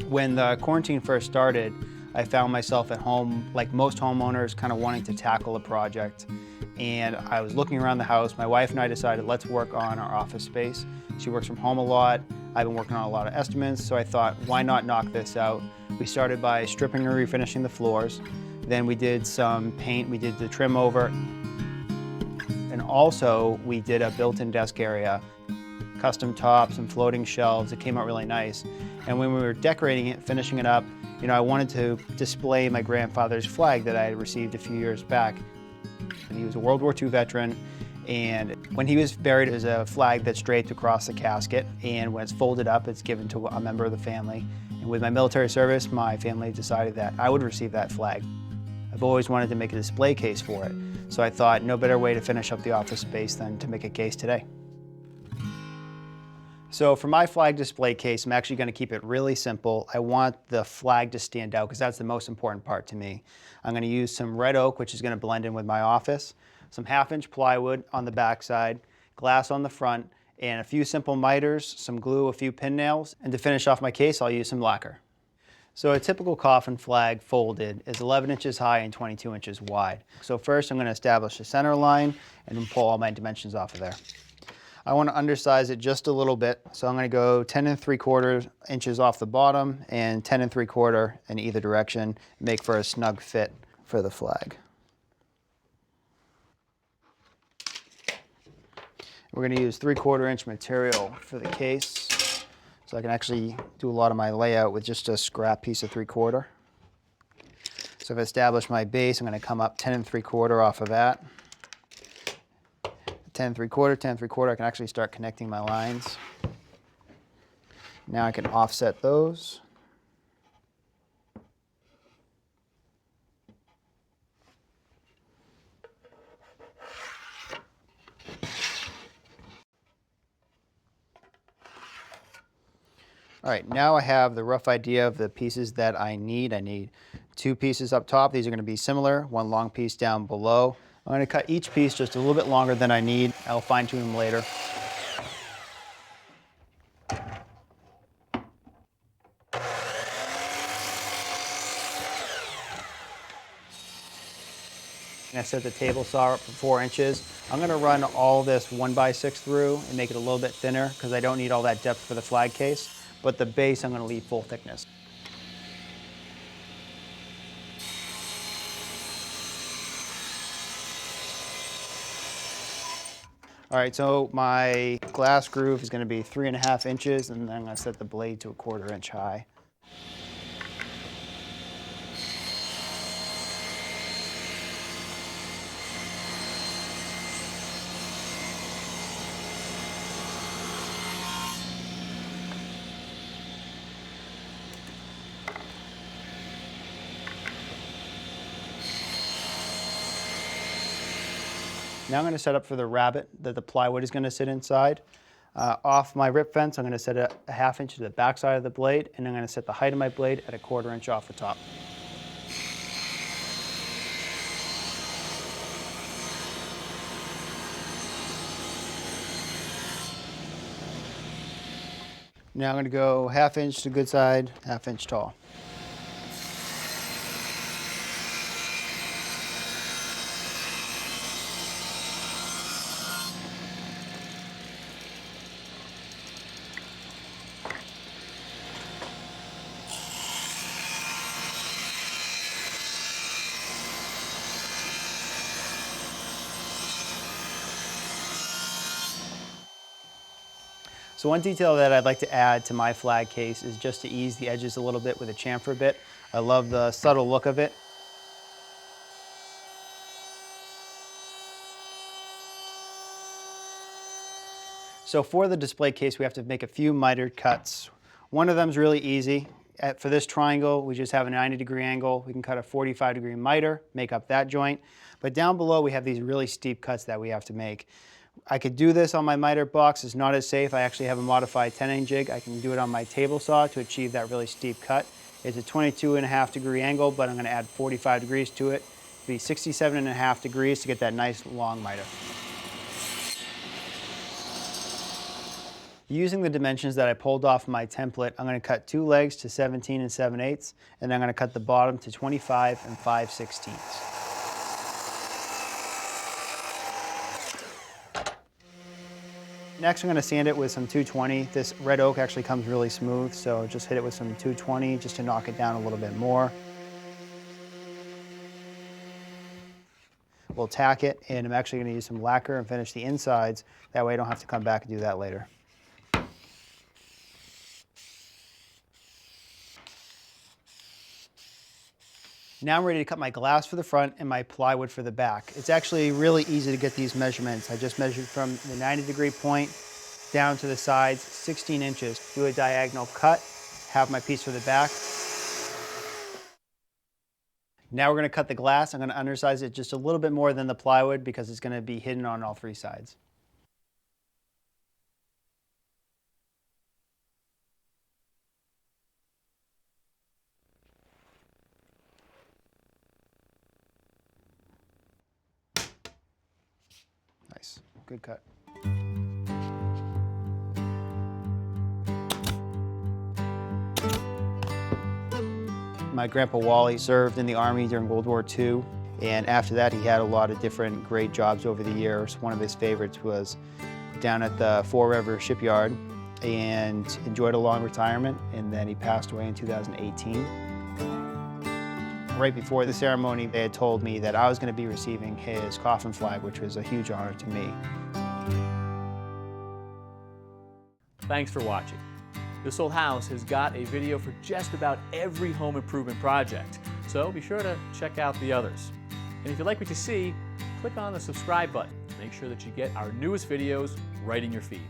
When the quarantine first started, I found myself at home, like most homeowners, kind of wanting to tackle a project. And I was looking around the house. My wife and I decided, let's work on our office space. She works from home a lot. I've been working on a lot of estimates, so I thought, why not knock this out? We started by stripping and refinishing the floors. Then we did some paint, we did the trim over. And also, we did a built-in desk area, custom tops and floating shelves. It came out really nice. And when we were decorating it, finishing it up, I wanted to display my grandfather's flag that I had received a few years back. And he was a World War II veteran, and when he was buried, there's a flag that's draped across the casket, and when it's folded up, it's given to a member of the family. And with my military service, my family decided that I would receive that flag. I've always wanted to make a display case for it, so I thought no better way to finish up the office space than to make a case today. So for my flag display case, I'm actually going to keep it really simple. I want the flag to stand out because that's the most important part to me. I'm going to use some red oak, which is going to blend in with my office, some 1/2-inch plywood on the back side, glass on the front, and a few simple miters, some glue, a few pin nails, and to finish off my case, I'll use some lacquer. So a typical coffin flag folded is 11 inches high and 22 inches wide. So first I'm going to establish a center line and then pull all my dimensions off of there. I want to undersize it just a little bit, so I'm going to go 10 3/4 inches off the bottom and 10 3/4 in either direction, make for a snug fit for the flag. We're going to use 3/4 inch material for the case, so I can actually do a lot of my layout with just a scrap piece of 3/4. So I've established my base. I'm going to come up 10 3/4 off of that. 10 3/4, 10 3/4, I can actually start connecting my lines. Now I can offset those. All right, now I have the rough idea of the pieces that I need. I need 2 pieces up top. These are going to be similar, 1 long piece down below. I'm going to cut each piece just a little bit longer than I need. I'll fine tune them later. I set the table saw up for 4 inches. I'm going to run all this 1x6 through and make it a little bit thinner because I don't need all that depth for the flag case, but the base I'm going to leave full thickness. All right, so my glass groove is going to be 3.5 inches, and then I'm going to set the blade to 1/4 inch high. Now I'm going to set up for the rabbet that the plywood is going to sit inside. Off my rip fence, I'm going to set it a 1/2 inch to the back side of the blade, and I'm going to set the height of my blade at 1/4 inch off the top. Now I'm going to go 1/2 inch to good side, 1/2 inch tall. So one detail that I'd like to add to my flag case is just to ease the edges a little bit with a chamfer bit. I love the subtle look of it. So for the display case, we have to make a few mitered cuts. One of them is really easy. For this triangle, we just have a 90-degree angle. We can cut a 45-degree miter, make up that joint. But down below, we have these really steep cuts that we have to make. I could do this on my miter box. It's not as safe. I actually have a modified 10-inch jig. I can do it on my table saw to achieve that really steep cut. It's a 22.5-degree angle, but I'm going to add 45 degrees to it. It'll be 67.5 degrees to get that nice long miter. Using the dimensions that I pulled off my template, I'm going to cut 2 legs to 17 7/8, and I'm going to cut the bottom to 25 5/16. Next, I'm going to sand it with some 220. This red oak actually comes really smooth, so just hit it with some 220 just to knock it down a little bit more. We'll tack it, and I'm actually going to use some lacquer and finish the insides. That way I don't have to come back and do that later. Now I'm ready to cut my glass for the front and my plywood for the back. It's actually really easy to get these measurements. I just measured from the 90-degree point down to the sides, 16 inches. Do a diagonal cut, have my piece for the back. Now we're going to cut the glass. I'm going to undersize it just a little bit more than the plywood because it's going to be hidden on all 3 sides. Nice, good cut. My grandpa Wally served in the Army during World War II, and after that he had a lot of different great jobs over the years. One of his favorites was down at the Four River Shipyard, and enjoyed a long retirement, and then he passed away in 2018. Right before the ceremony, they had told me that I was going to be receiving his coffin flag, which was a huge honor to me. Thanks for watching. This Old House has got a video for just about every home improvement project, so be sure to check out the others. And if you like what you see, click on the subscribe button to make sure that you get our newest videos right in your feed.